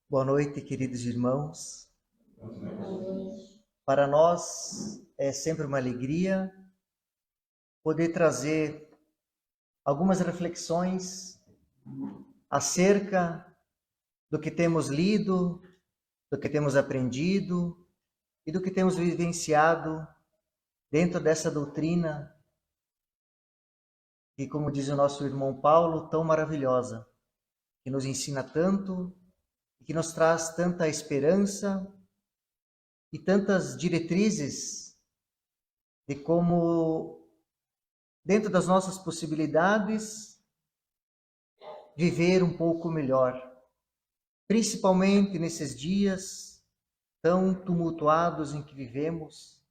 Boa noite, queridos irmãos. Para nós é sempre uma alegria poder trazer algumas reflexões acerca do que temos lido, do que temos aprendido e do que temos vivenciado dentro dessa doutrina que, como diz o nosso irmão Paulo, tão maravilhosa, que nos ensina tanto e que nos traz tanta esperança e tantas diretrizes de como, dentro das nossas possibilidades, viver um pouco melhor, principalmente nesses dias tão tumultuados em que vivemos,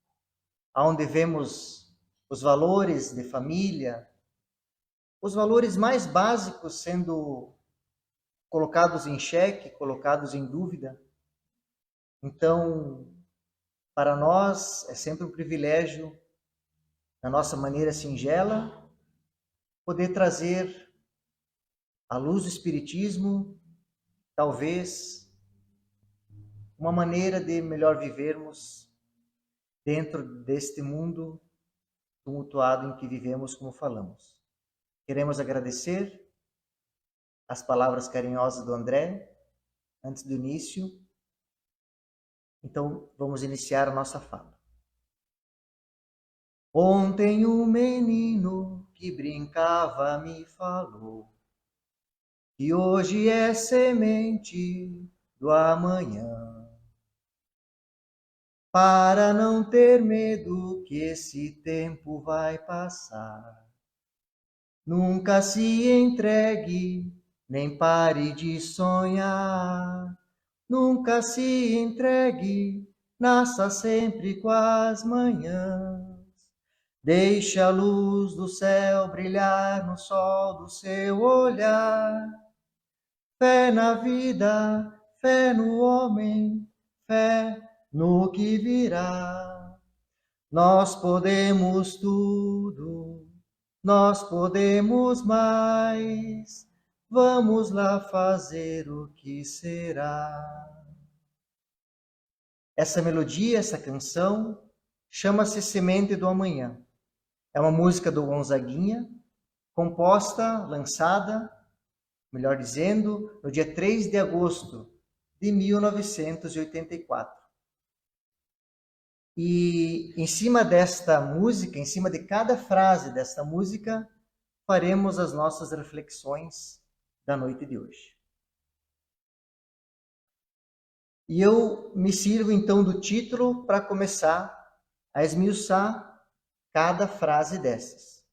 onde vemos os valores de família, os valores mais básicos sendo colocados em xeque, colocados em dúvida. Então, para nós é sempre um privilégio, na nossa maneira singela, poder trazer à luz do Espiritismo, talvez, uma maneira de melhor vivermos dentro deste mundo tumultuado em que vivemos, como falamos. Queremos agradecer as palavras carinhosas do André, antes do início. Então, vamos iniciar a nossa fala. Ontem um menino que brincava me falou que hoje é semente do amanhã. Para não ter medo que esse tempo vai passar, nunca se entregue, nem pare de sonhar. Nunca se entregue, nasça sempre com as manhãs. Deixe a luz do céu brilhar no sol do seu olhar. Fé na vida, fé no homem, fé no que virá. Nós podemos tudo, nós podemos mais. Vamos lá fazer o que será. Essa melodia, essa canção, chama-se Semente do Amanhã. É uma música do Gonzaguinha, composta, lançada, melhor dizendo, no dia 3 de agosto de 1984. E em cima desta música, em cima de cada frase desta música, faremos as nossas reflexões da noite de hoje. E eu me sirvo então do título para começar a esmiuçar cada frase dessas.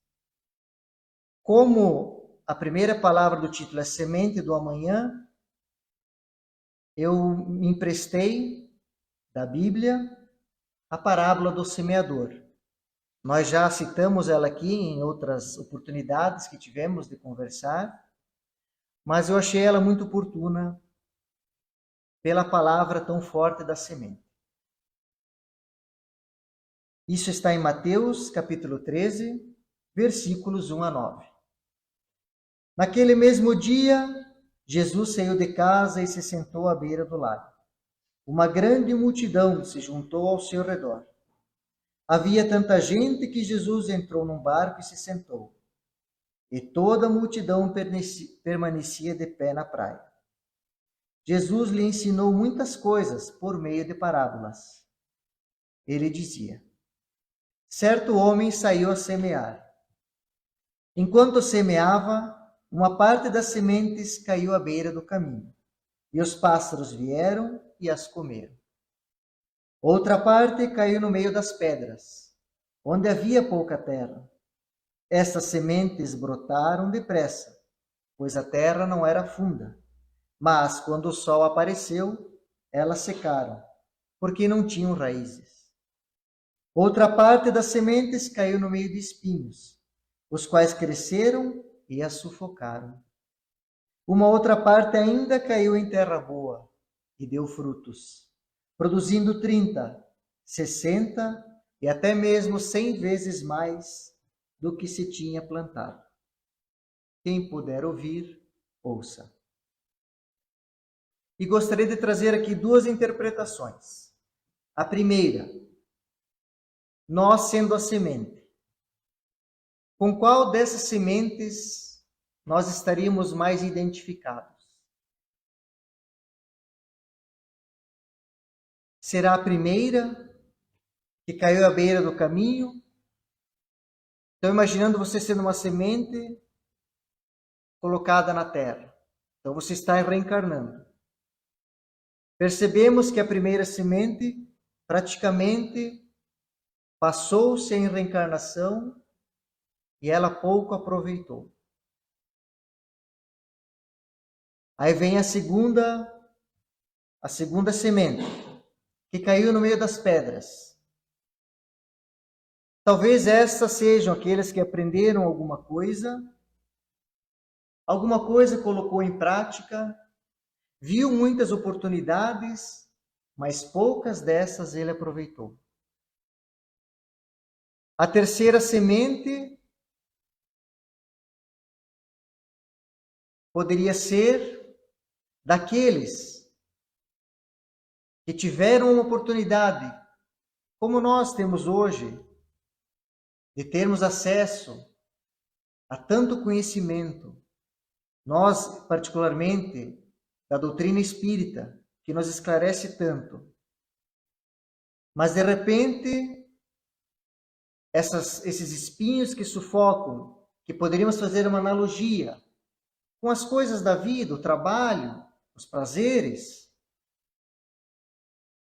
Como a primeira palavra do título é semente do amanhã, eu me emprestei da Bíblia a parábola do semeador. Nós já citamos ela aqui em outras oportunidades que tivemos de conversar, mas eu achei ela muito oportuna pela palavra tão forte da semente. Isso está em Mateus, capítulo 13, versículos 1 a 9. Naquele mesmo dia, Jesus saiu de casa e se sentou à beira do lago. Uma grande multidão se juntou ao seu redor. Havia tanta gente que Jesus entrou num barco e se sentou. E toda a multidão permanecia de pé na praia. Jesus lhe ensinou muitas coisas por meio de parábolas. Ele dizia: certo homem saiu a semear. Enquanto semeava, uma parte das sementes caiu à beira do caminho, e os pássaros vieram e as comeram. Outra parte caiu no meio das pedras, onde havia pouca terra. Estas sementes brotaram depressa, pois a terra não era funda. Mas, quando o sol apareceu, elas secaram, porque não tinham raízes. Outra parte das sementes caiu no meio de espinhos, os quais cresceram e as sufocaram. Uma outra parte ainda caiu em terra boa e deu frutos, produzindo 30, 60 e até mesmo 100 vezes mais do que se tinha plantado. Quem puder ouvir, ouça. E gostaria de trazer aqui duas interpretações. A primeira, nós sendo a semente. Com qual dessas sementes nós estaríamos mais identificados? Será a primeira, que caiu à beira do caminho? Então, imaginando você sendo uma semente colocada na terra. Então, você está reencarnando. Percebemos que a primeira semente praticamente passou-se em reencarnação e ela pouco aproveitou. Aí vem a segunda semente, que caiu no meio das pedras. Talvez estas sejam aqueles que aprenderam alguma coisa colocou em prática, viu muitas oportunidades, mas poucas dessas ele aproveitou. A terceira semente poderia ser daqueles que tiveram uma oportunidade, como nós temos hoje, de termos acesso a tanto conhecimento. Nós, particularmente, da doutrina espírita, que nos esclarece tanto. Mas, de repente, esses espinhos que sufocam, que poderíamos fazer uma analogia com as coisas da vida, o trabalho, os prazeres,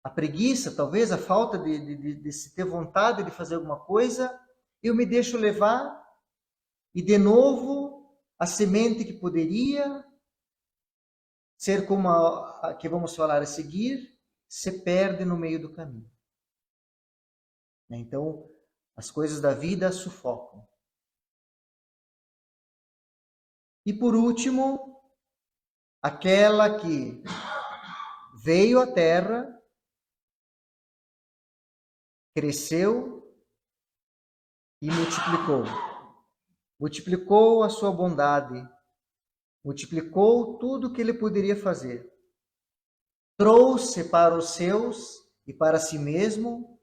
a preguiça, talvez a falta de se ter vontade de fazer alguma coisa, eu me deixo levar e, de novo, a semente que poderia ser como a que vamos falar a seguir, se perde no meio do caminho. Então, as coisas da vida sufocam. E por último, aquela que veio à Terra, cresceu e multiplicou. Multiplicou a sua bondade, multiplicou tudo o que ele poderia fazer. Trouxe para os seus e para si mesmo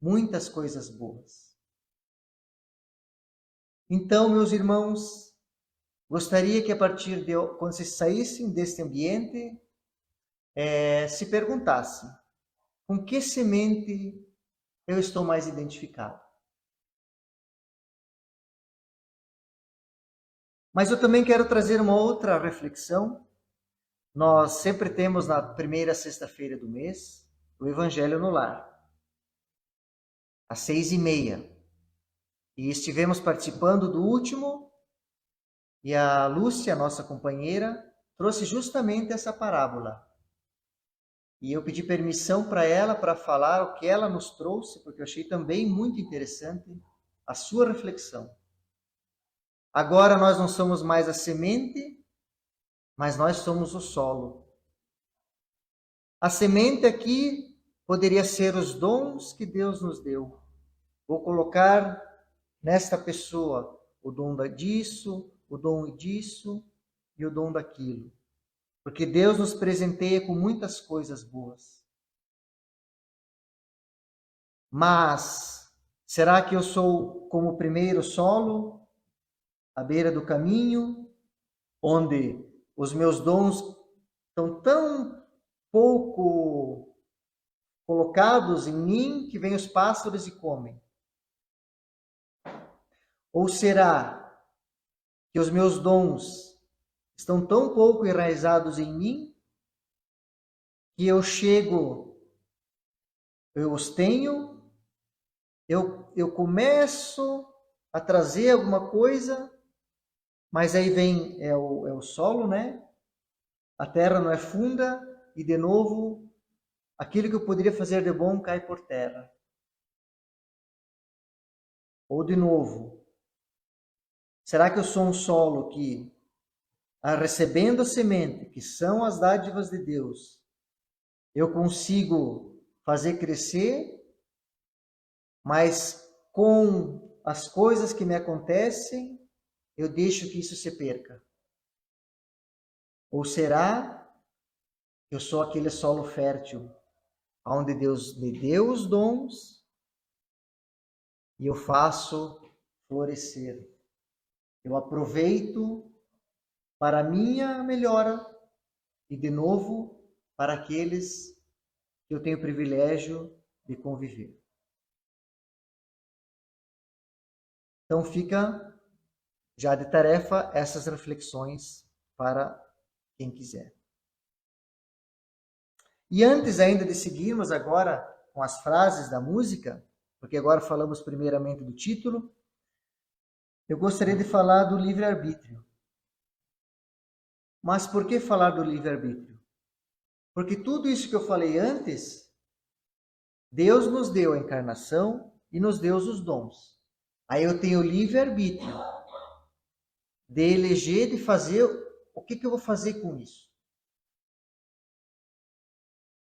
muitas coisas boas. Então, meus irmãos, gostaria que a partir de quando vocês saíssem deste ambiente, se perguntassem: com que semente eu estou mais identificado? Mas eu também quero trazer uma outra reflexão. Nós sempre temos na primeira sexta-feira do mês o Evangelho no Lar, às 6h30. E estivemos participando do último, e a Lúcia, nossa companheira, trouxe justamente essa parábola. E eu pedi permissão para ela para falar o que ela nos trouxe, porque eu achei também muito interessante a sua reflexão. Agora nós não somos mais a semente, mas nós somos o solo. A semente aqui poderia ser os dons que Deus nos deu. Vou colocar nesta pessoa o dom disso, o dom disso e o dom daquilo. Porque Deus nos presenteia com muitas coisas boas. Mas será que eu sou como o primeiro solo, à beira do caminho, onde os meus dons estão tão pouco colocados em mim que vêm os pássaros e comem? Ou será que os meus dons estão tão pouco enraizados em mim que eu chego, eu os tenho, eu começo a trazer alguma coisa, mas aí vem o solo, né? A terra não é funda e, de novo, aquilo que eu poderia fazer de bom cai por terra. Ou, de novo, será que eu sou um solo que, recebendo a semente, que são as dádivas de Deus, eu consigo fazer crescer, mas com as coisas que me acontecem, eu deixo que isso se perca? Ou será Eu sou aquele solo fértil, onde Deus me deu os dons e eu faço florescer. Eu aproveito para a minha melhora e, de novo, para aqueles que eu tenho o privilégio de conviver. Então fica já de tarefa essas reflexões para quem quiser. E antes ainda de seguirmos agora com as frases da música, porque agora falamos primeiramente do título, eu gostaria de falar do livre-arbítrio. Mas por que falar do livre-arbítrio? Porque tudo isso que eu falei antes, Deus nos deu a encarnação e nos deu os dons. Aí eu tenho o livre-arbítrio de eleger, de fazer o que eu vou fazer com isso.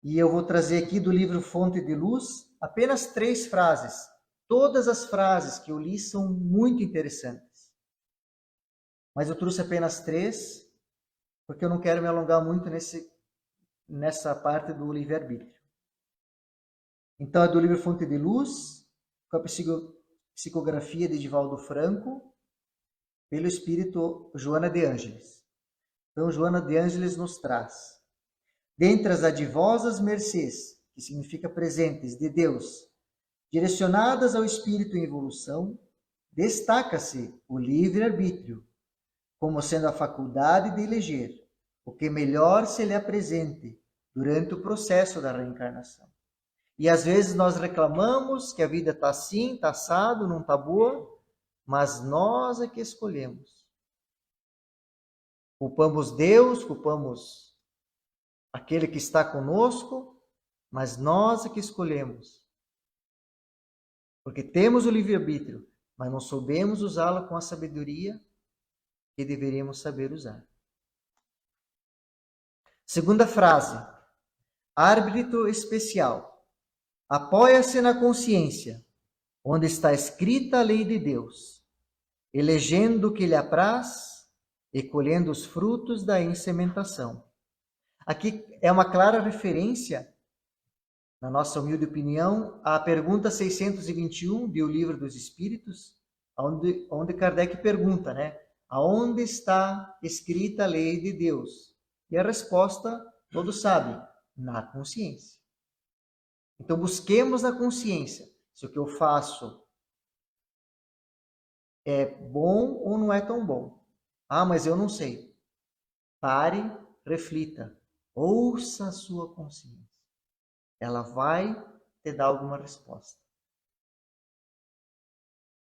E eu vou trazer aqui do livro Fonte de Luz apenas 3 frases. Todas as frases que eu li são muito interessantes. Mas eu trouxe apenas 3, porque eu não quero me alongar muito nessa parte do livre-arbítrio. Então é do livro Fonte de Luz, com a psicografia de Divaldo Franco, pelo espírito Joana de Ângeles. Então Joana de Ângeles nos traz: dentre as adivosas mercês, que significa presentes de Deus, direcionadas ao espírito em evolução, destaca-se o livre-arbítrio, como sendo a faculdade de eleger o que melhor se lhe apresente durante o processo da reencarnação. E às vezes nós reclamamos que a vida está assim, está assado, não está boa, mas nós é que escolhemos. Culpamos Deus, culpamos aquele que está conosco, mas nós é que escolhemos. Porque temos o livre-arbítrio, mas não soubemos usá-lo com a sabedoria que deveríamos saber usar. Segunda frase: árbitro especial. Apoia-se na consciência, onde está escrita a lei de Deus, elegendo o que lhe apraz e colhendo os frutos da insementação. Aqui é uma clara referência, na nossa humilde opinião, à pergunta 621 do Livro dos Espíritos, onde Kardec pergunta, né? Aonde está escrita a lei de Deus? E a resposta, todos sabem, na consciência. Então busquemos na consciência se o que eu faço é bom ou não é tão bom. Ah, mas eu não sei. Pare, reflita, ouça a sua consciência. Ela vai te dar alguma resposta.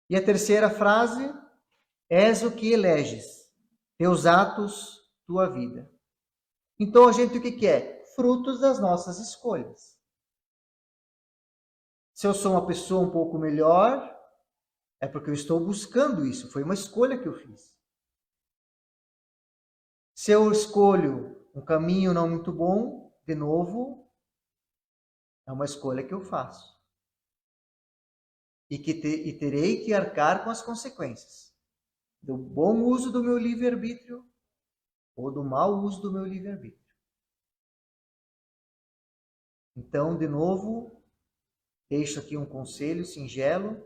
E a terceira frase: és o que eleges, teus atos, tua vida. Então a gente o que é? Frutos das nossas escolhas. Se eu sou uma pessoa um pouco melhor, é porque eu estou buscando isso, foi uma escolha que eu fiz. Se eu escolho um caminho não muito bom, de novo, é uma escolha que eu faço. E terei que arcar com as consequências do bom uso do meu livre-arbítrio ou do mau uso do meu livre-arbítrio. Então, de novo, deixo aqui um conselho singelo: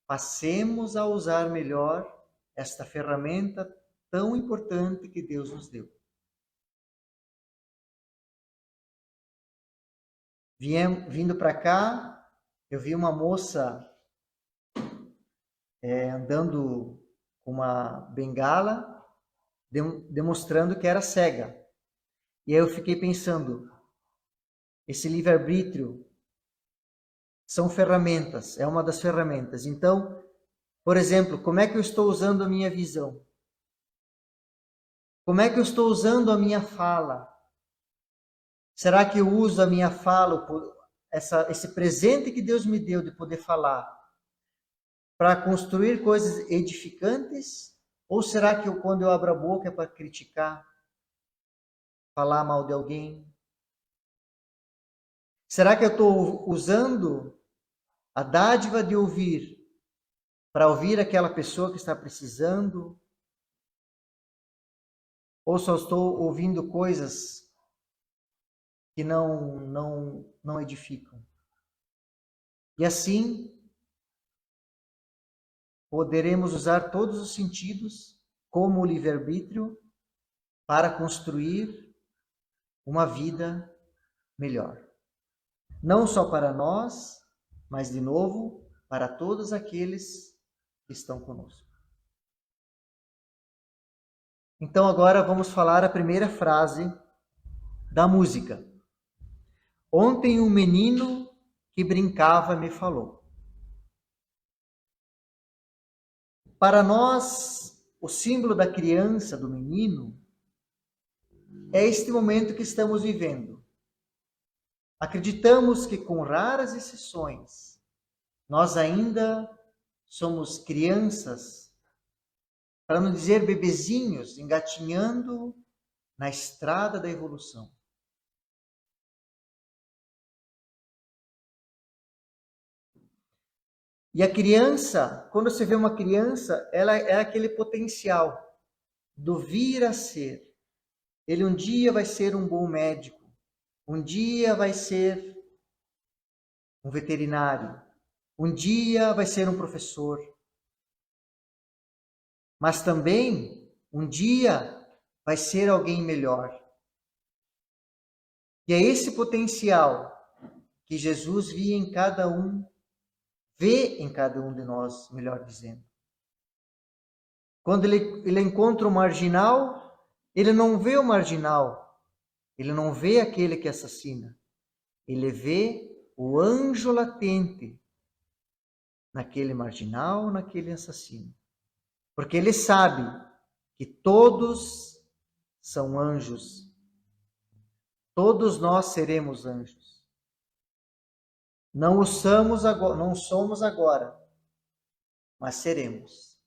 passemos a usar melhor esta ferramenta tão importante que Deus nos deu. Vindo para cá, eu vi uma moça andando com uma bengala, demonstrando que era cega. E aí eu fiquei pensando, esse livre-arbítrio são ferramentas, é uma das ferramentas. Então, por exemplo, como é que eu estou usando a minha visão? Como é que eu estou usando a minha fala? Será que eu uso a minha fala, esse presente que Deus me deu de poder falar, para construir coisas edificantes? Ou será que quando eu abro a boca é para criticar, falar mal de alguém? Será que eu estou usando a dádiva de ouvir para ouvir aquela pessoa que está precisando? Ou só estou ouvindo coisas que não edificam. E assim, poderemos usar todos os sentidos, como o livre-arbítrio, para construir uma vida melhor. Não só para nós, mas, de novo, para todos aqueles que estão conosco. Então, agora vamos falar a primeira frase da música. Ontem um menino que brincava me falou. Para nós, o símbolo da criança, do menino, é este momento que estamos vivendo. Acreditamos que, com raras exceções, nós ainda somos crianças, para não dizer bebezinhos, engatinhando na estrada da evolução. E a criança, quando você vê uma criança, ela é aquele potencial do vir a ser. Ele um dia vai ser um bom médico, um dia vai ser um veterinário, um dia vai ser um professor. Mas também, um dia, vai ser alguém melhor. E é esse potencial que Jesus vê em cada um de nós, melhor dizendo. Quando ele encontra o marginal, ele não vê o marginal, ele não vê aquele que assassina, ele vê o anjo latente naquele marginal, naquele assassino. Porque ele sabe que todos são anjos. Todos nós seremos anjos. Não somos agora, mas seremos.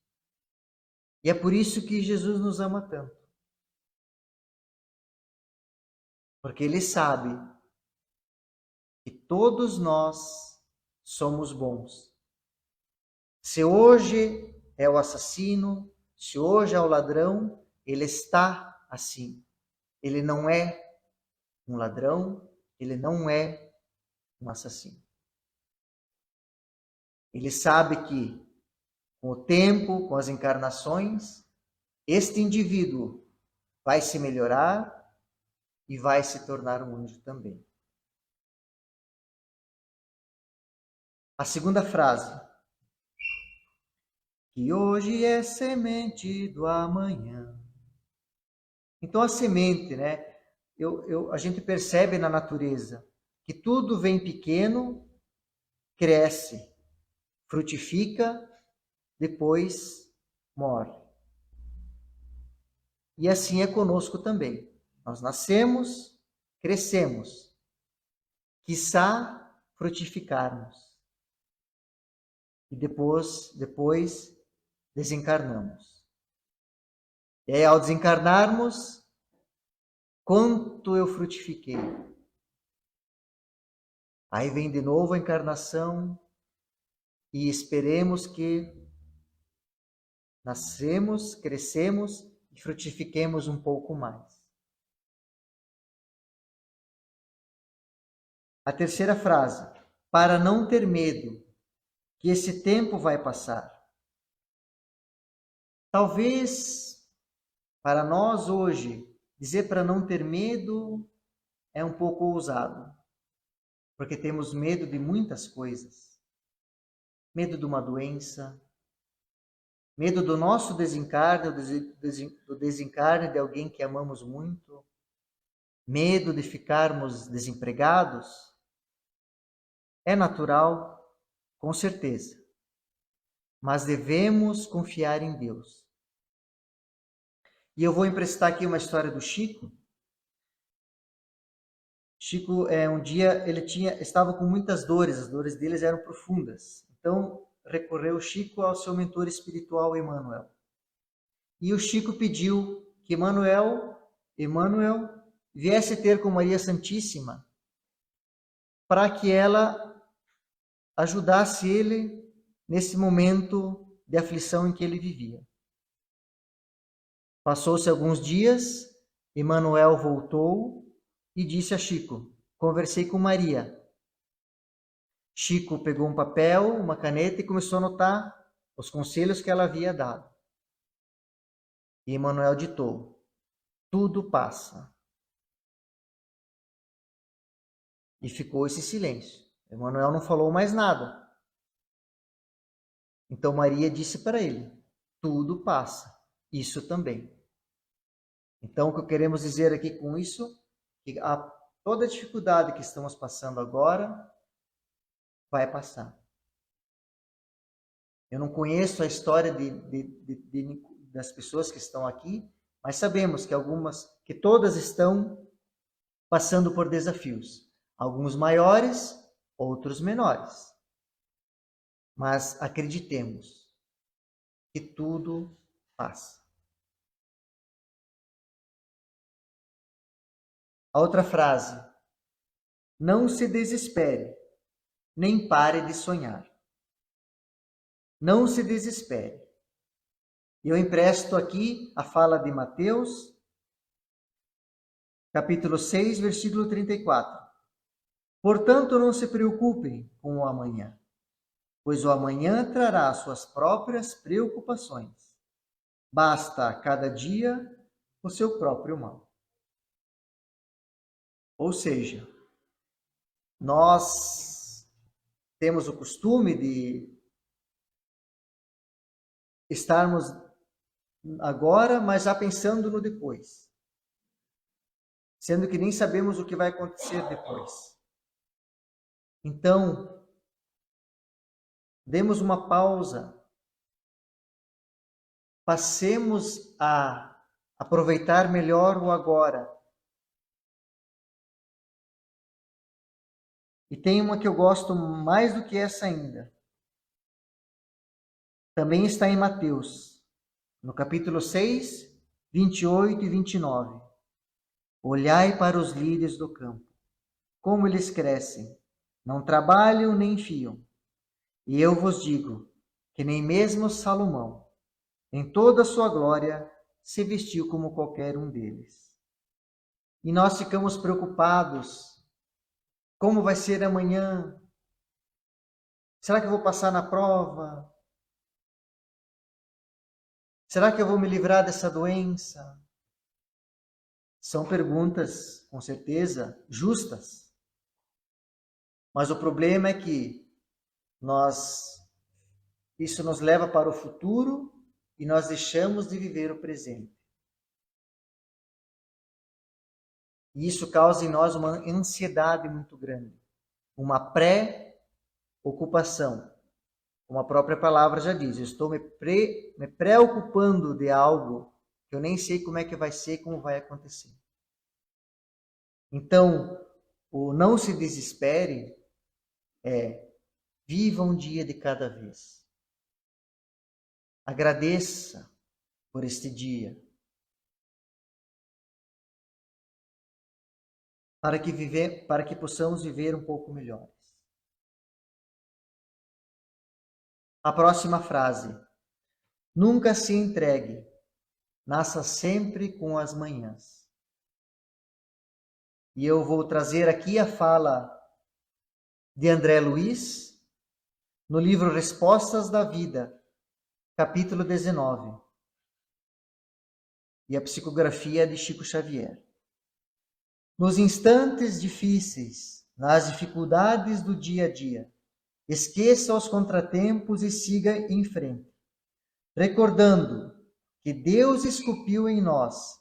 E é por isso que Jesus nos ama tanto. Porque ele sabe que todos nós somos bons. Se hoje é o assassino, se hoje é o ladrão, ele está assim. Ele não é um ladrão, ele não é um assassino. Ele sabe que, com o tempo, com as encarnações, este indivíduo vai se melhorar e vai se tornar um anjo também. A segunda frase. Que hoje é semente do amanhã. Então a semente, né? A gente percebe na natureza que tudo vem pequeno, cresce, frutifica, depois morre. E assim é conosco também. Nós nascemos, crescemos, quiçá frutificarmos. E depois desencarnamos. E aí, ao desencarnarmos, quanto eu frutifiquei. Aí vem de novo a encarnação e esperemos que nascemos, crescemos e frutifiquemos um pouco mais. A terceira frase, para não ter medo, que esse tempo vai passar. Talvez, para nós hoje, dizer para não ter medo é um pouco ousado, porque temos medo de muitas coisas. Medo de uma doença, medo do nosso desencarne, do desencarne de alguém que amamos muito, medo de ficarmos desempregados. É natural, com certeza, mas devemos confiar em Deus. E eu vou emprestar aqui uma história do Chico. Chico, um dia, estava com muitas dores, as dores deles eram profundas. Então, recorreu Chico ao seu mentor espiritual, Emmanuel. E o Chico pediu que Emmanuel viesse ter com Maria Santíssima para que ela ajudasse ele nesse momento de aflição em que ele vivia. Passou-se alguns dias, Emmanuel voltou e disse a Chico: conversei com Maria. Chico pegou um papel, uma caneta e começou a anotar os conselhos que ela havia dado. E Emmanuel ditou: tudo passa. E ficou esse silêncio. Emmanuel não falou mais nada. Então Maria disse para ele: tudo passa, isso também. Então o que queremos dizer aqui com isso, que toda a dificuldade que estamos passando agora vai passar. Eu não conheço a história das pessoas que estão aqui, mas sabemos que todas estão passando por desafios. Alguns maiores, outros menores. Mas acreditemos que tudo passa. A outra frase: não se desespere, nem pare de sonhar. Não se desespere. Eu empresto aqui a fala de Mateus, capítulo 6, versículo 34. Portanto, não se preocupem com o amanhã, pois o amanhã trará suas próprias preocupações. Basta a cada dia o seu próprio mal. Ou seja, nós temos o costume de estarmos agora, mas já pensando no depois. Sendo que nem sabemos o que vai acontecer depois. Então, demos uma pausa. Passemos a aproveitar melhor o agora. E tem uma que eu gosto mais do que essa ainda. Também está em Mateus, no capítulo 6, 28 e 29. Olhai para os lírios do campo, como eles crescem, não trabalham nem fiam. E eu vos digo que nem mesmo Salomão, em toda a sua glória, se vestiu como qualquer um deles. E nós ficamos preocupados. Como vai ser amanhã? Será que eu vou passar na prova? Será que eu vou me livrar dessa doença? São perguntas, com certeza, justas. Mas o problema é que isso nos leva para o futuro e nós deixamos de viver o presente. E isso causa em nós uma ansiedade muito grande, uma pré-ocupação. Como a própria palavra já diz, eu estou me preocupando de algo que eu nem sei como é que vai ser, como vai acontecer. Então, o não se desespere é viva um dia de cada vez. Agradeça por este dia. Para que possamos viver um pouco melhores. A próxima frase: nunca se entregue, nasça sempre com as manhãs. E eu vou trazer aqui a fala de André Luiz, no livro Respostas da Vida, capítulo 19, e a psicografia de Chico Xavier. Nos instantes difíceis, nas dificuldades do dia a dia, esqueça os contratempos e siga em frente, recordando que Deus esculpiu em nós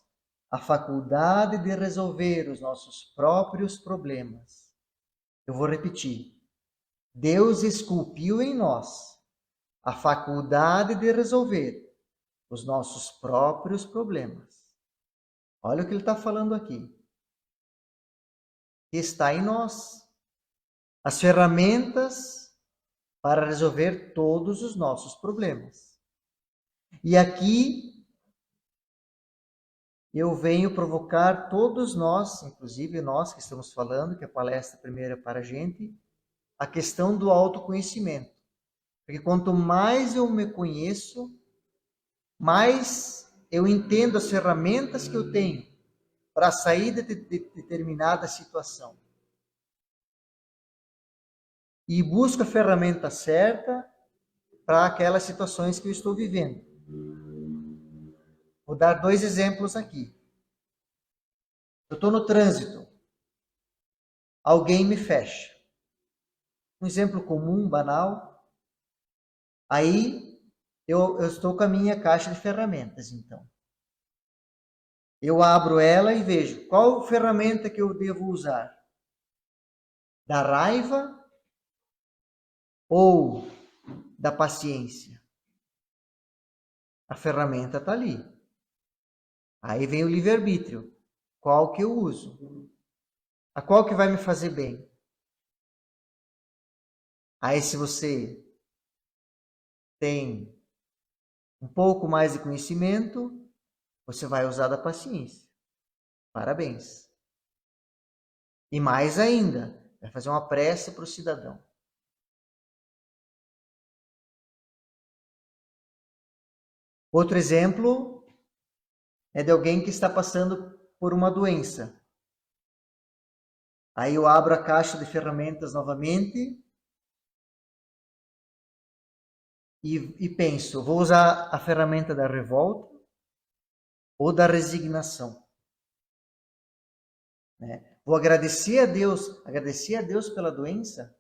a faculdade de resolver os nossos próprios problemas. Eu vou repetir. Deus esculpiu em nós a faculdade de resolver os nossos próprios problemas. Olha o que ele está falando aqui. Está em nós as ferramentas para resolver todos os nossos problemas. E aqui eu venho provocar todos nós, inclusive nós que estamos falando, que a palestra primeira é para a gente, a questão do autoconhecimento. Porque quanto mais eu me conheço, mais eu entendo as ferramentas que eu tenho para sair de determinada situação. e busco a ferramenta certa para aquelas situações que eu estou vivendo. Vou dar 2 exemplos aqui. Eu estou no trânsito, alguém me fecha. Um exemplo comum, banal. Aí eu estou com a minha caixa de ferramentas, então. Eu abro ela e vejo qual ferramenta que eu devo usar. Da raiva ou da paciência? A ferramenta está ali. Aí vem o livre-arbítrio. Qual que eu uso? A qual que vai me fazer bem? Aí se você tem um pouco mais de conhecimento, você vai usar da paciência. Parabéns. E mais ainda, vai fazer uma prece para o cidadão. Outro exemplo é de alguém que está passando por uma doença. Aí eu abro a caixa de ferramentas novamente e penso, vou usar a ferramenta da revolta ou da resignação. Né? Vou agradecer a Deus pela doença,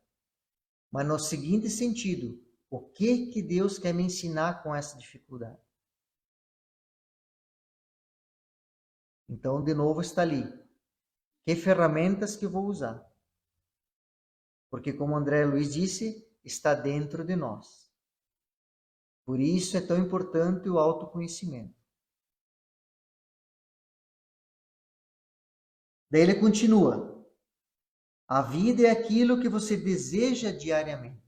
mas no seguinte sentido, o que Deus quer me ensinar com essa dificuldade? Então, de novo, está ali. Que ferramentas que eu vou usar? Porque, como André Luiz disse, está dentro de nós. Por isso é tão importante o autoconhecimento. Daí ele continua. A vida é aquilo que você deseja diariamente.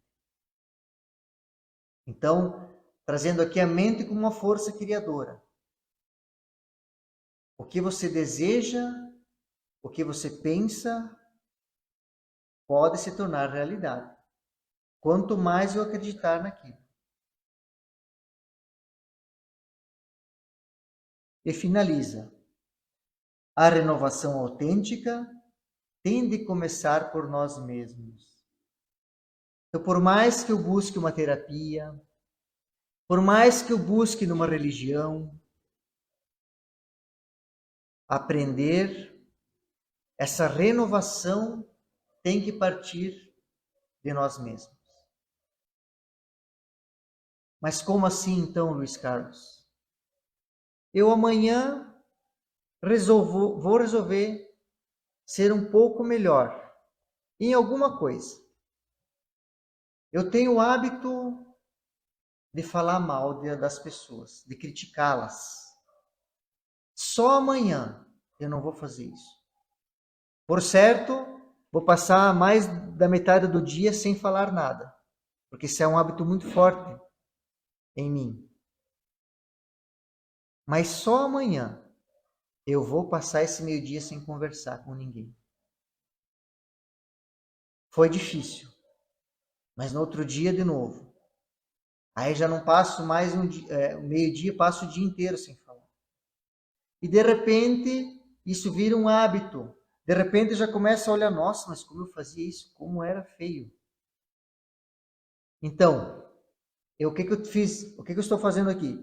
Então, trazendo aqui a mente como uma força criadora. O que você deseja, o que você pensa, pode se tornar realidade. Quanto mais eu acreditar naquilo. E finaliza. A renovação autêntica tem de começar por nós mesmos. Então, por mais que eu busque uma terapia, por mais que eu busque numa religião, aprender, essa renovação tem que partir de nós mesmos. Mas como assim então, Luiz Carlos? Eu amanhã vou resolver ser um pouco melhor em alguma coisa. Eu tenho o hábito de falar mal das pessoas, de criticá-las. Só amanhã eu não vou fazer isso. Por certo, vou passar mais da metade do dia sem falar nada, porque isso é um hábito muito forte em mim. Mas só amanhã eu vou passar esse meio-dia sem conversar com ninguém. Foi difícil, mas no outro dia de novo. Aí já não passo mais meio-dia, passo o dia inteiro sem falar. E de repente, isso vira um hábito. De repente já começa a olhar, nossa, mas como eu fazia isso? Como era feio. Então, o que eu fiz? O que eu estou fazendo aqui?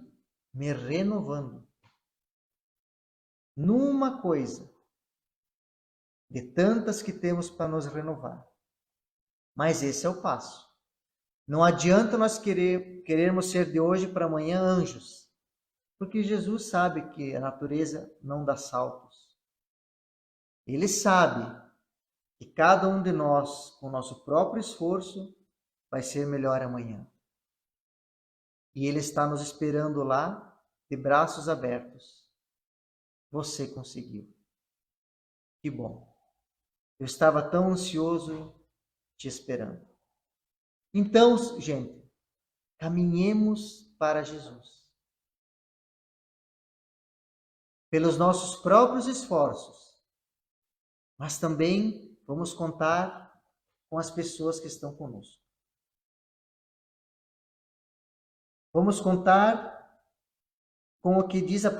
Me renovando. Numa coisa. De tantas que temos para nos renovar. Mas esse é o passo. Não adianta nós querermos ser de hoje para amanhã anjos. Porque Jesus sabe que a natureza não dá saltos. Ele sabe que cada um de nós, com o nosso próprio esforço, vai ser melhor amanhã. E Ele está nos esperando lá, de braços abertos. Você conseguiu. Que bom. Eu estava tão ansioso te esperando. Então, gente, caminhemos para Jesus. Pelos nossos próprios esforços, mas também vamos contar com as pessoas que estão conosco. Vamos contar com o que diz a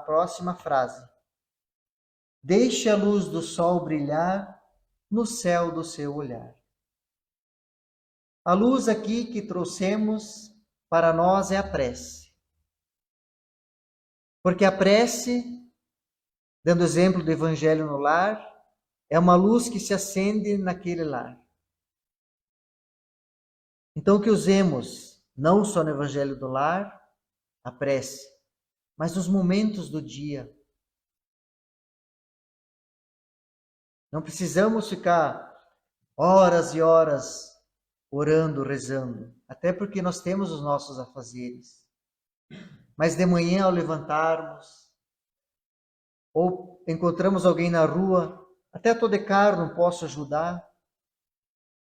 próxima frase. Deixe a luz do sol brilhar no céu do seu olhar. A luz aqui que trouxemos para nós é a prece. Porque a prece, dando exemplo do Evangelho no lar, é uma luz que se acende naquele lar. Então que usemos, não só no Evangelho do lar, a prece, mas nos momentos do dia. Não precisamos ficar horas e horas orando, rezando, até porque nós temos os nossos afazeres. Mas de manhã, ao levantarmos, ou encontramos alguém na rua, até estou de carro, não posso ajudar,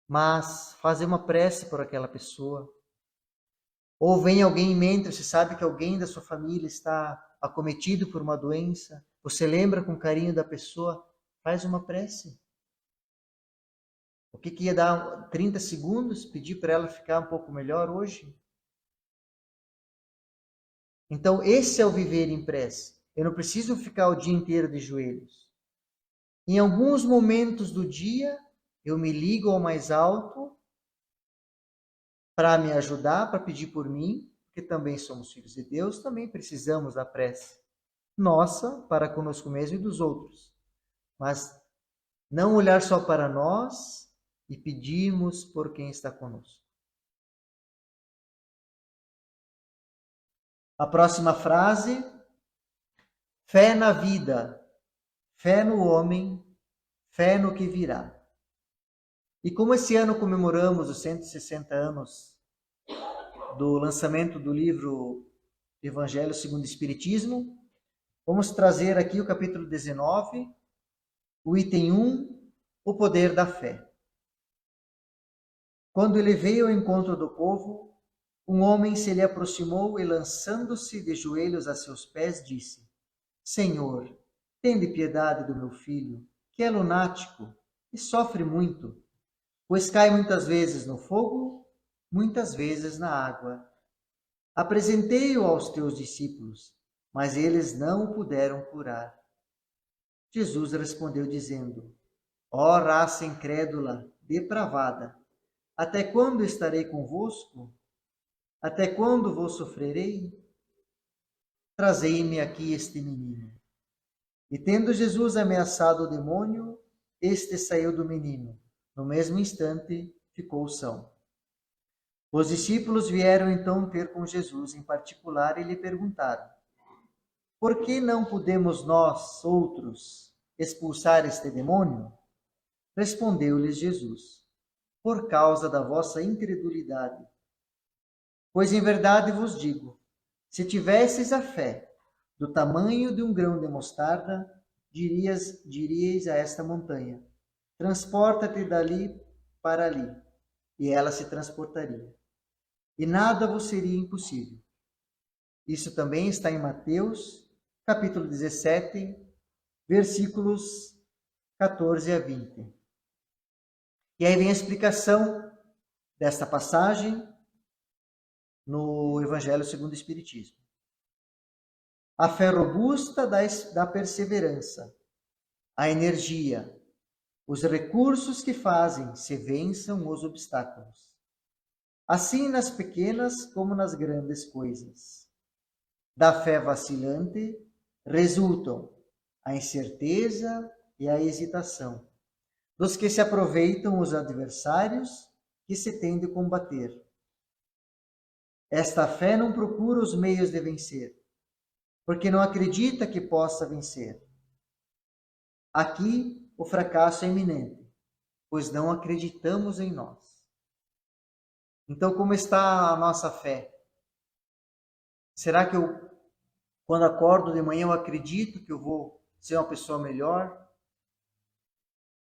mas fazer uma prece por aquela pessoa. Ou vem alguém em mente, você sabe que alguém da sua família está acometido por uma doença, você lembra com carinho da pessoa, faz uma prece. O que ia dar 30 segundos, pedir para ela ficar um pouco melhor hoje? Então, esse é o viver em prece. Eu não preciso ficar o dia inteiro de joelhos. Em alguns momentos do dia, eu me ligo ao mais alto para me ajudar, para pedir por mim, porque também somos filhos de Deus, também precisamos da prece nossa para conosco mesmo e dos outros. Mas não olhar só para nós e pedirmos por quem está conosco. A próxima frase: fé na vida, fé no homem, fé no que virá. E como esse ano comemoramos os 160 anos do lançamento do livro Evangelho segundo o Espiritismo, vamos trazer aqui o capítulo 19, o item 1, o poder da fé. Quando ele veio ao encontro do povo, um homem se lhe aproximou e, lançando-se de joelhos a seus pés, disse: Senhor, tende piedade do meu filho, que é lunático e sofre muito, pois cai muitas vezes no fogo, muitas vezes na água. Apresentei-o aos teus discípulos, mas eles não o puderam curar. Jesus respondeu dizendo: Ó raça incrédula, depravada, até quando estarei convosco? Até quando vos sofrerei? Trazei-me aqui este menino. E tendo Jesus ameaçado o demônio, este saiu do menino. No mesmo instante, ficou são. Os discípulos vieram então ter com Jesus em particular e lhe perguntaram: Por que não podemos nós, outros, expulsar este demônio? Respondeu-lhes Jesus: Por causa da vossa incredulidade. Pois em verdade vos digo, se tivesseis a fé do tamanho de um grão de mostarda, diríeis a esta montanha: transporta-te dali para ali, e ela se transportaria. E nada vos seria impossível. Isso também está em Mateus, capítulo 17, versículos 14 a 20. E aí vem a explicação desta passagem no Evangelho segundo o Espiritismo. A fé robusta da perseverança, a energia, os recursos que fazem se vençam os obstáculos. Assim nas pequenas como nas grandes coisas. Da fé vacilante resultam a incerteza e a hesitação, dos que se aproveitam os adversários que se têm de combater. Esta fé não procura os meios de vencer, porque não acredita que possa vencer. Aqui o fracasso é iminente, pois não acreditamos em nós. Então, como está a nossa fé? Será que quando acordo de manhã, eu acredito que eu vou ser uma pessoa melhor?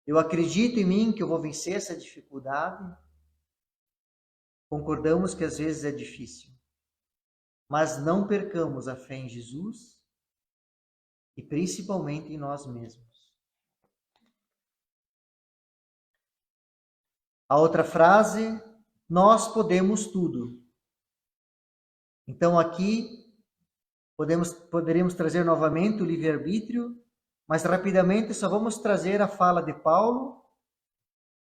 Eu acredito em mim que eu vou vencer essa dificuldade? Concordamos que às vezes é difícil, mas não percamos a fé em Jesus e principalmente em nós mesmos. A outra frase: nós podemos tudo. Então aqui poderíamos trazer novamente o livre-arbítrio, mas rapidamente só vamos trazer a fala de Paulo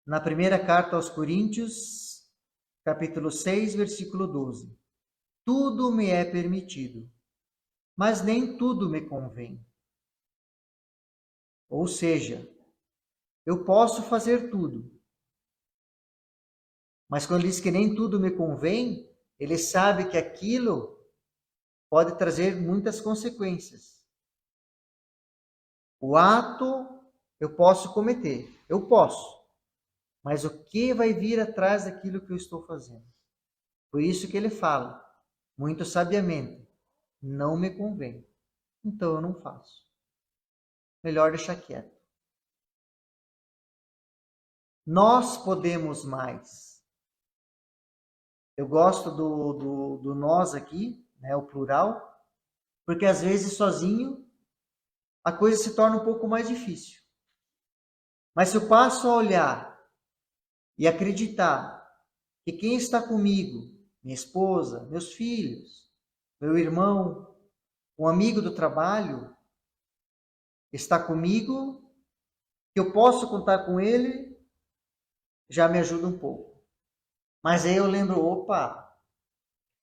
na primeira carta aos Coríntios, capítulo 6, versículo 12. Tudo me é permitido, mas nem tudo me convém. Ou seja, eu posso fazer tudo, mas quando ele diz que nem tudo me convém, ele sabe que aquilo pode trazer muitas consequências. O ato eu posso cometer, eu posso, mas o que vai vir atrás daquilo que eu estou fazendo? Por isso que ele fala, muito sabiamente, não me convém, então eu não faço. Melhor deixar quieto. Nós podemos mais. Eu gosto do nós aqui, né, o plural, porque às vezes sozinho a coisa se torna um pouco mais difícil. Mas se eu passo a olhar e acreditar que quem está comigo, minha esposa, meus filhos, meu irmão, um amigo do trabalho, está comigo, que eu posso contar com ele, já me ajuda um pouco. Mas aí eu lembro, opa,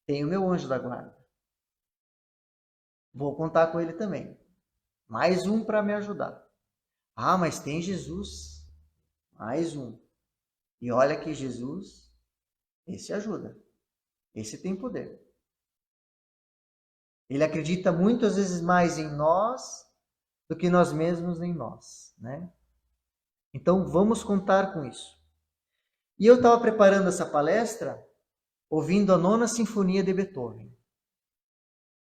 tem o meu anjo da guarda. Vou contar com ele também. Mais um para me ajudar. Ah, mas tem Jesus. Mais um. E olha que Jesus, esse ajuda. Esse tem poder. Ele acredita muitas vezes mais em nós do que nós mesmos em nós, né? Então vamos contar com isso. E eu estava preparando essa palestra ouvindo a Nona Sinfonia de Beethoven.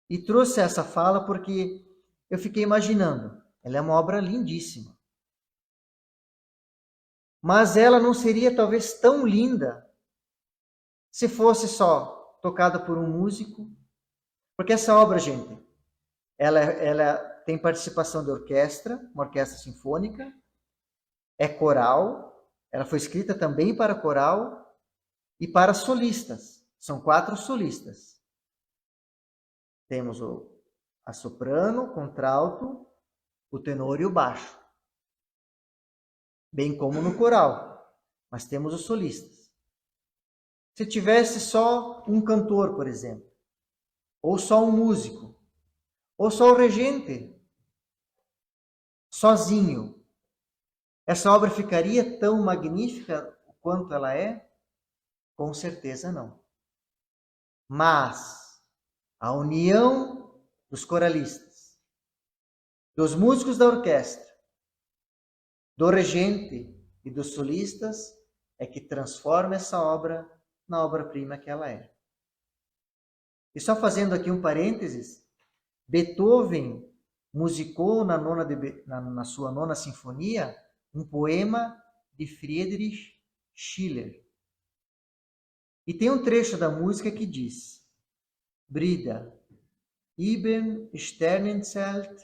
E trouxe essa fala porque eu fiquei imaginando. Ela é uma obra lindíssima. Mas ela não seria talvez tão linda se fosse só tocada por um músico. Porque essa obra, gente, ela tem participação de orquestra, uma orquestra sinfônica, é coral, ela foi escrita também para coral e para solistas. São 4 solistas. Temos a soprano, o contralto, o tenor e o baixo. Bem como no coral, mas temos os solistas. Se tivesse só um cantor, por exemplo, ou só um músico, ou só o regente, sozinho, essa obra ficaria tão magnífica quanto ela é? Com certeza não. Mas a união dos coralistas, dos músicos da orquestra, do regente e dos solistas é que transforma essa obra na obra-prima que ela é. E só fazendo aqui um parênteses, Beethoven musicou na sua nona sinfonia um poema de Friedrich Schiller. E tem um trecho da música que diz: Brida, Iben Sternenzelt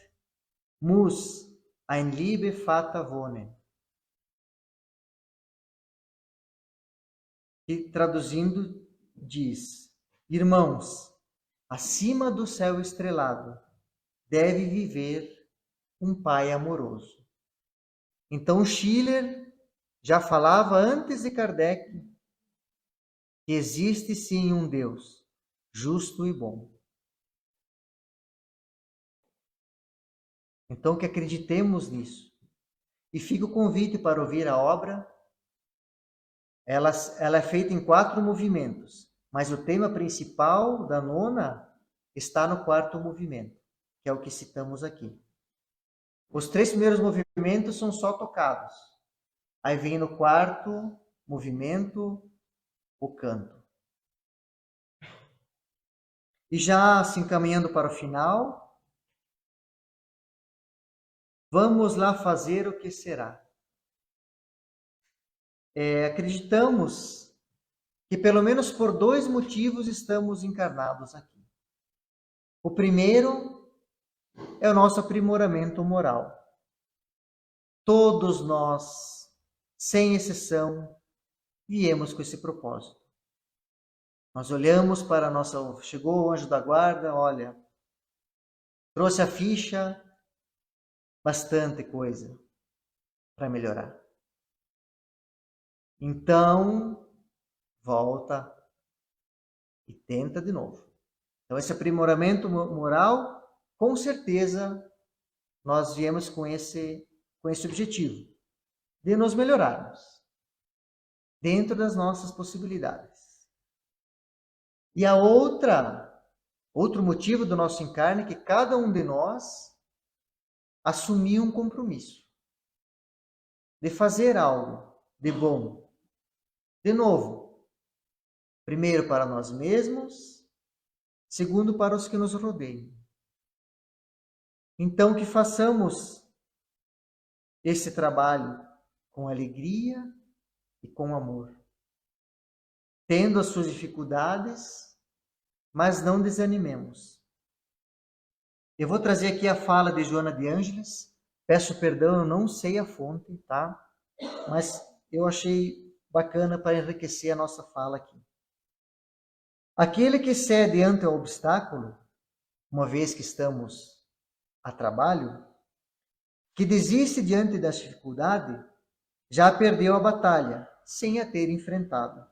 muss ein Liebe Vater wohnen. E traduzindo diz: Irmãos, acima do céu estrelado deve viver um pai amoroso. Então Schiller já falava antes de Kardec que existe sim um Deus justo e bom. Então que acreditemos nisso. E fica o convite para ouvir a obra. Ela é feita em 4 movimentos, mas o tema principal da nona está no 4º movimento, que é o que citamos aqui. Os 3 primeiros movimentos são só tocados. Aí vem no 4º movimento o canto. E já se encaminhando para o final, vamos lá fazer o que será. Acreditamos que pelo menos por 2 motivos estamos encarnados aqui. O primeiro é o nosso aprimoramento moral. Todos nós, sem exceção, viemos com esse propósito. Nós olhamos para a nossa... Chegou o anjo da guarda, olha, trouxe a ficha, bastante coisa para melhorar. Então, volta e tenta de novo. Então, esse aprimoramento moral, com certeza, nós viemos com esse objetivo, de nos melhorarmos, dentro das nossas possibilidades. E outro motivo do nosso encarne é que cada um de nós assumiu um compromisso de fazer algo de bom, de novo, primeiro para nós mesmos, segundo para os que nos rodeiam. Então, que façamos esse trabalho com alegria e com amor, tendo as suas dificuldades, mas não desanimemos. Eu vou trazer aqui a fala de Joana de Ângeles. Peço perdão, eu não sei a fonte, tá? Mas eu achei bacana para enriquecer a nossa fala aqui. Aquele que cede ante o obstáculo, uma vez que estamos a trabalho, que desiste diante da dificuldade, já perdeu a batalha, sem a ter enfrentado.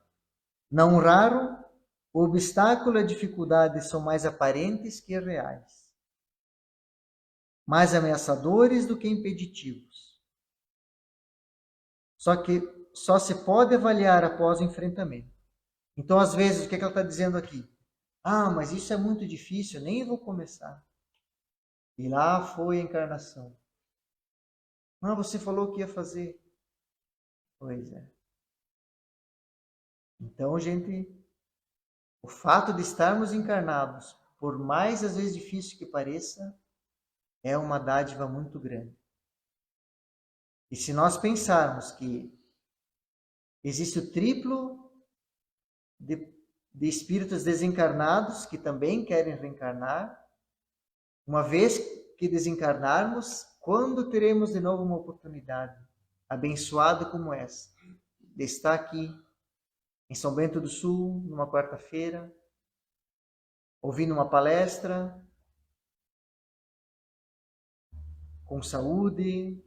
Não raro, o obstáculo e a dificuldade são mais aparentes que reais, mais ameaçadores do que impeditivos. Só se pode avaliar após o enfrentamento. Então, às vezes, o que ela está dizendo aqui? Ah, mas isso é muito difícil, nem vou começar. E lá foi a encarnação. Ah, você falou que ia fazer. Pois é. Então, gente, o fato de estarmos encarnados, por mais às vezes difícil que pareça, é uma dádiva muito grande. E se nós pensarmos que existe o triplo de espíritos desencarnados que também querem reencarnar, uma vez que desencarnarmos, quando teremos de novo uma oportunidade abençoada como essa, de estar aqui em São Bento do Sul, numa quarta-feira, ouvindo uma palestra, com saúde,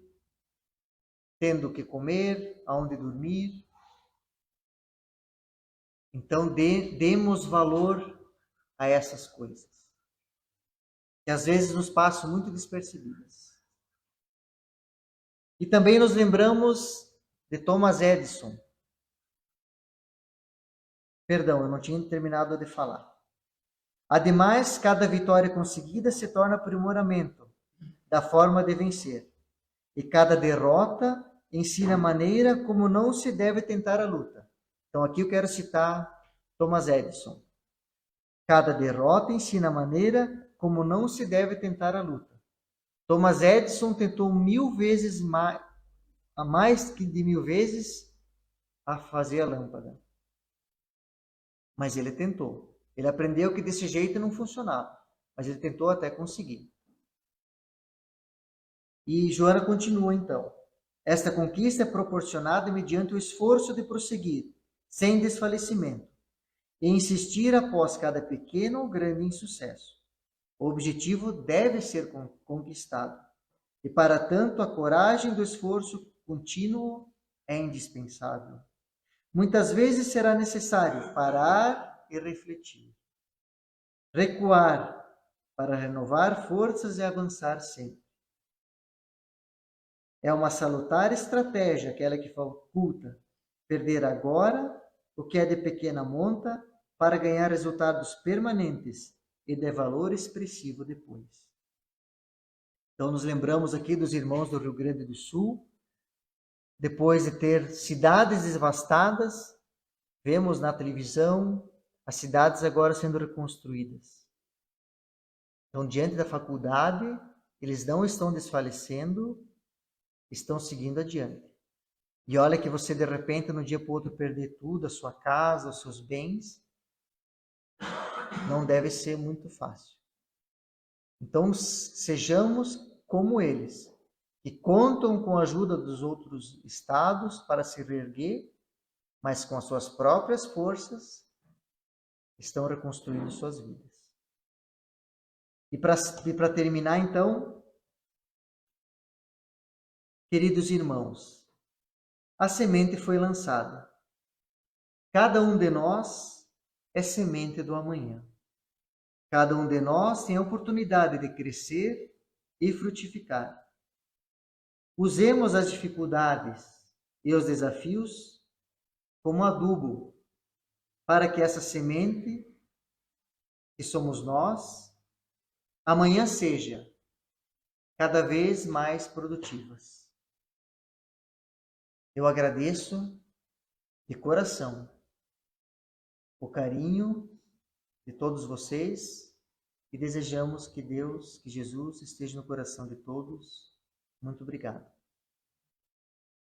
tendo o que comer, aonde dormir. Então, demos valor a essas coisas, que às vezes nos passam muito despercebidas. E também nos lembramos de Thomas Edison. Perdão, eu não tinha terminado de falar. Ademais, cada vitória conseguida se torna aprimoramento da forma de vencer. E cada derrota ensina a maneira como não se deve tentar a luta. Então, aqui eu quero citar Thomas Edison. Cada derrota ensina a maneira como não se deve tentar a luta. Thomas Edison tentou 1000 vezes mais que de 1000 vezes a fazer a lâmpada. Mas ele tentou. Ele aprendeu que desse jeito não funcionava. Mas ele tentou até conseguir. E Joana continua então. Esta conquista é proporcionada mediante o esforço de prosseguir, sem desfalecimento, e insistir após cada pequeno ou grande insucesso. O objetivo deve ser conquistado. E para tanto, a coragem do esforço contínuo é indispensável. Muitas vezes será necessário parar e refletir. Recuar para renovar forças e avançar sempre. É uma salutar estratégia aquela que faculta perder agora o que é de pequena monta para ganhar resultados permanentes e de valor expressivo depois. Então, nos lembramos aqui dos irmãos do Rio Grande do Sul, depois de ter cidades devastadas, vemos na televisão as cidades agora sendo reconstruídas. Então, diante da faculdade, eles não estão desfalecendo, estão seguindo adiante. E olha que você, de repente, no dia para o outro, perder tudo, a sua casa, os seus bens, não deve ser muito fácil. Então, sejamos como eles, que contam com a ajuda dos outros estados para se reerguer, mas com as suas próprias forças, estão reconstruindo suas vidas. E para terminar, então, queridos irmãos, a semente foi lançada. Cada um de nós é semente do amanhã. Cada um de nós tem a oportunidade de crescer e frutificar. Usemos as dificuldades e os desafios como adubo para que essa semente, que somos nós, amanhã seja cada vez mais produtivas. Eu agradeço de coração o carinho de todos vocês e desejamos que Deus, que Jesus esteja no coração de todos. Muito obrigado.